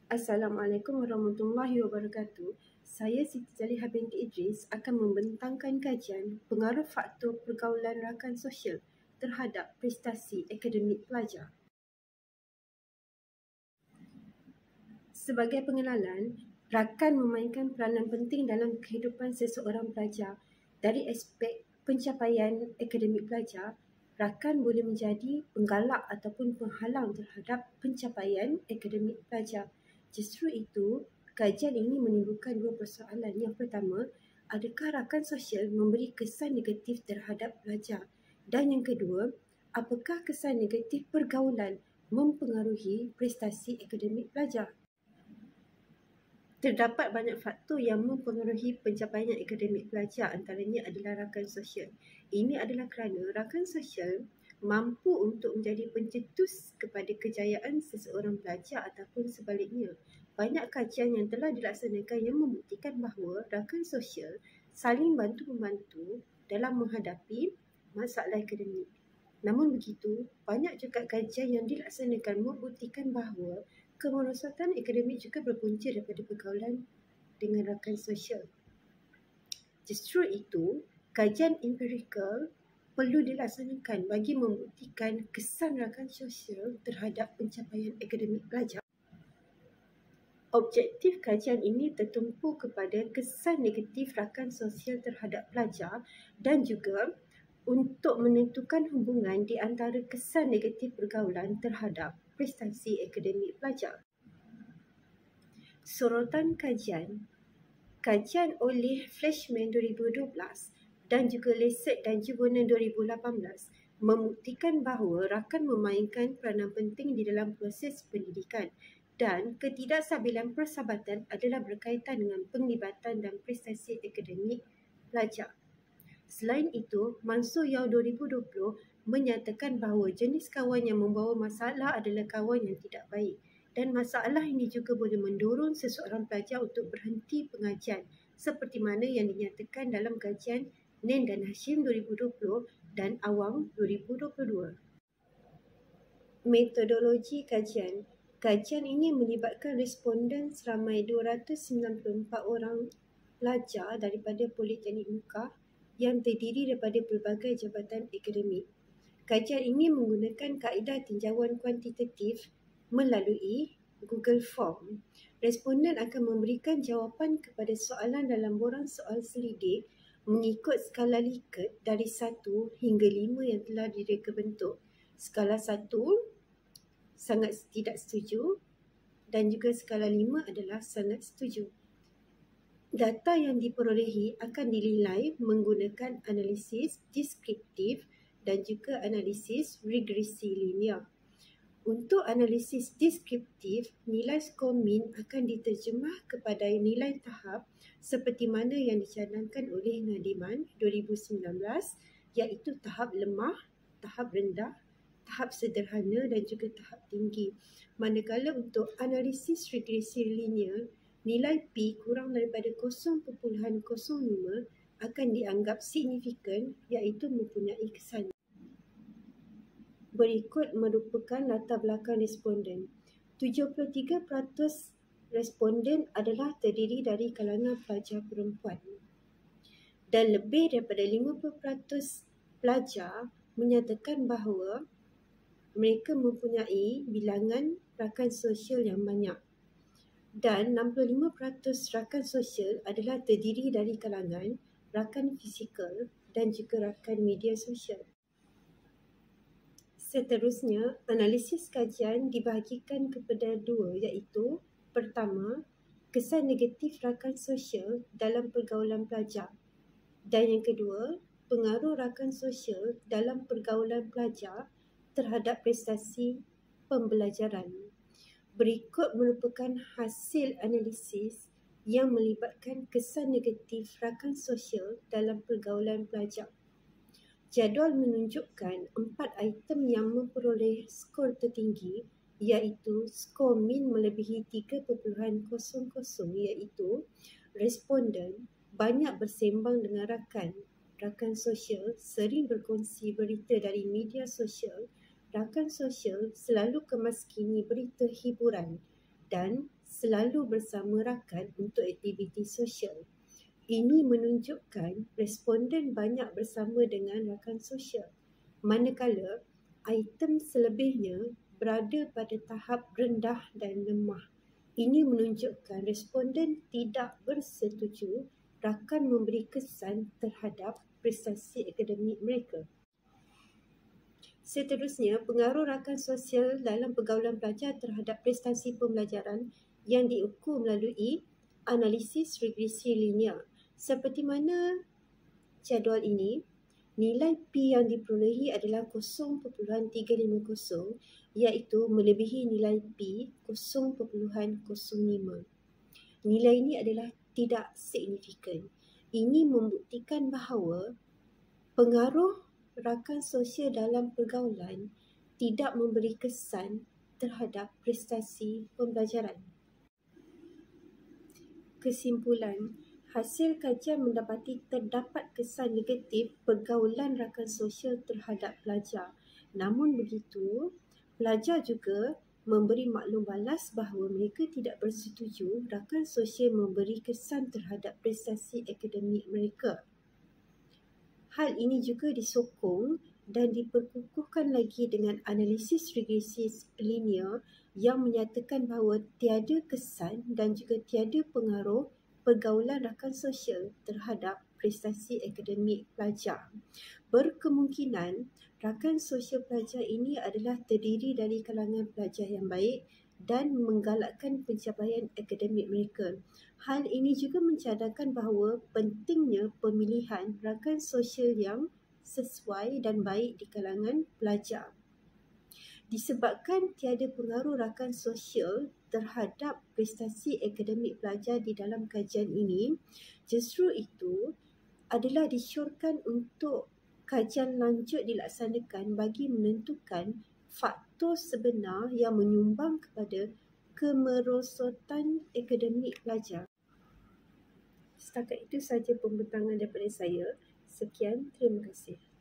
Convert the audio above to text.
Assalamualaikum warahmatullahi wabarakatuh. Saya Siti Zaliha binti Idris akan membentangkan kajian pengaruh faktor pergaulan rakan sosial terhadap prestasi akademik pelajar. Sebagai pengenalan, rakan memainkan peranan penting dalam kehidupan seseorang pelajar. Dari aspek pencapaian akademik pelajar, rakan boleh menjadi penggalak ataupun penghalang terhadap pencapaian akademik pelajar. Justru itu, kajian ini menimbulkan dua persoalan. Yang pertama, adakah rakan sosial memberi kesan negatif terhadap pelajar? Dan yang kedua, apakah kesan negatif pergaulan mempengaruhi prestasi akademik pelajar? Terdapat banyak faktor yang mempengaruhi pencapaian akademik pelajar, antaranya adalah rakan sosial. Ini adalah kerana rakan sosial mampu untuk menjadi pencetus kepada kejayaan seseorang pelajar ataupun sebaliknya. Banyak kajian yang telah dilaksanakan yang membuktikan bahawa rakan sosial saling bantu-membantu dalam menghadapi masalah akademik. Namun begitu, banyak juga kajian yang dilaksanakan membuktikan bahawa kemerosotan akademik juga berpunca daripada pergaulan dengan rakan sosial. Justru itu, kajian empirikal perlu dilaksanakan bagi membuktikan kesan rakan sosial terhadap pencapaian akademik pelajar. Objektif kajian ini tertumpu kepada kesan negatif rakan sosial terhadap pelajar dan juga untuk menentukan hubungan di antara kesan negatif pergaulan terhadap prestasi akademik pelajar. Sorotan kajian oleh Flashman 2012 dan juga Lacet dan Juvonen 2018 membuktikan bahawa rakan memainkan peranan penting di dalam proses pendidikan dan ketidakstabilan persahabatan adalah berkaitan dengan penglibatan dan prestasi akademik pelajar. Selain itu, Mansur Yao 2020 menyatakan bahawa jenis kawan yang membawa masalah adalah kawan yang tidak baik dan masalah ini juga boleh mendorong seseorang pelajar untuk berhenti pengajian seperti mana yang dinyatakan dalam kajian Nen dan Hashim 2020 dan Awang 2022. Metodologi kajian ini melibatkan responden seramai 294 orang pelajar daripada Politeknik Mekah yang terdiri daripada pelbagai jabatan akademik. Kajian ini menggunakan kaedah tinjauan kuantitatif melalui Google Form. Responden akan memberikan jawapan kepada soalan dalam borang soal selidik mengikut skala Likert dari 1 hingga 5 yang telah direka bentuk. Skala 1 sangat tidak setuju dan juga skala 5 adalah sangat setuju. Data yang diperolehi akan dinilai menggunakan analisis deskriptif dan juga analisis regresi linear. Untuk analisis deskriptif, nilai skor min akan diterjemah kepada nilai tahap seperti mana yang dicadangkan oleh Nadiman 2019 iaitu tahap lemah, tahap rendah, tahap sederhana dan juga tahap tinggi. Manakala untuk analisis regresi linear, nilai P kurang daripada 0.05 akan dianggap signifikan iaitu mempunyai kesan. Berikut merupakan latar belakang responden. 73% responden adalah terdiri dari kalangan pelajar perempuan. Dan lebih daripada 50% pelajar menyatakan bahawa mereka mempunyai bilangan rakan sosial yang banyak. Dan 65% rakan sosial adalah terdiri dari kalangan rakan fizikal dan juga rakan media sosial. Seterusnya, analisis kajian dibahagikan kepada dua iaitu pertama, kesan negatif rakan sosial dalam pergaulan pelajar dan yang kedua, pengaruh rakan sosial dalam pergaulan pelajar terhadap prestasi pembelajaran. Berikut merupakan hasil analisis yang melibatkan kesan negatif rakan sosial dalam pergaulan pelajar. Jadual menunjukkan 4 item yang memperoleh skor tertinggi iaitu skor min melebihi 3.00 iaitu responden banyak bersembang dengan rakan sosial, sering berkongsi berita dari media sosial, rakan sosial selalu kemaskini berita hiburan dan selalu bersama rakan untuk aktiviti sosial. Ini menunjukkan responden banyak bersama dengan rakan sosial, manakala item selebihnya berada pada tahap rendah dan lemah. Ini menunjukkan responden tidak bersetuju rakan memberi kesan terhadap prestasi akademik mereka. Seterusnya, pengaruh rakan sosial dalam pergaulan pelajar terhadap prestasi pembelajaran yang diukur melalui analisis regresi linear. Seperti mana jadual ini, nilai P yang diperolehi adalah 0.350 iaitu melebihi nilai P 0.05. Nilai ini adalah tidak signifikan. Ini membuktikan bahawa pengaruh rakan sosial dalam pergaulan tidak memberi kesan terhadap prestasi pembelajaran. Kesimpulan, hasil kajian mendapati terdapat kesan negatif pergaulan rakan sosial terhadap pelajar. Namun begitu, pelajar juga memberi maklum balas bahawa mereka tidak bersetuju rakan sosial memberi kesan terhadap prestasi akademik mereka. Hal ini juga disokong dan diperkukuhkan lagi dengan analisis regresi linear yang menyatakan bahawa tiada kesan dan juga tiada pengaruh pergaulan rakan sosial terhadap prestasi akademik pelajar. Berkemungkinan rakan sosial pelajar ini adalah terdiri dari kalangan pelajar yang baik dan menggalakkan pencapaian akademik mereka. Hal ini juga mencadangkan bahawa pentingnya pemilihan rakan sosial yang sesuai dan baik di kalangan pelajar. Disebabkan tiada pengaruh rakan sosial terhadap prestasi akademik pelajar di dalam kajian ini, justru itu adalah disyorkan untuk kajian lanjut dilaksanakan bagi menentukan faktor sebenar yang menyumbang kepada kemerosotan akademik pelajar. Setakat itu sahaja pembentangan daripada saya. Sekian, terima kasih.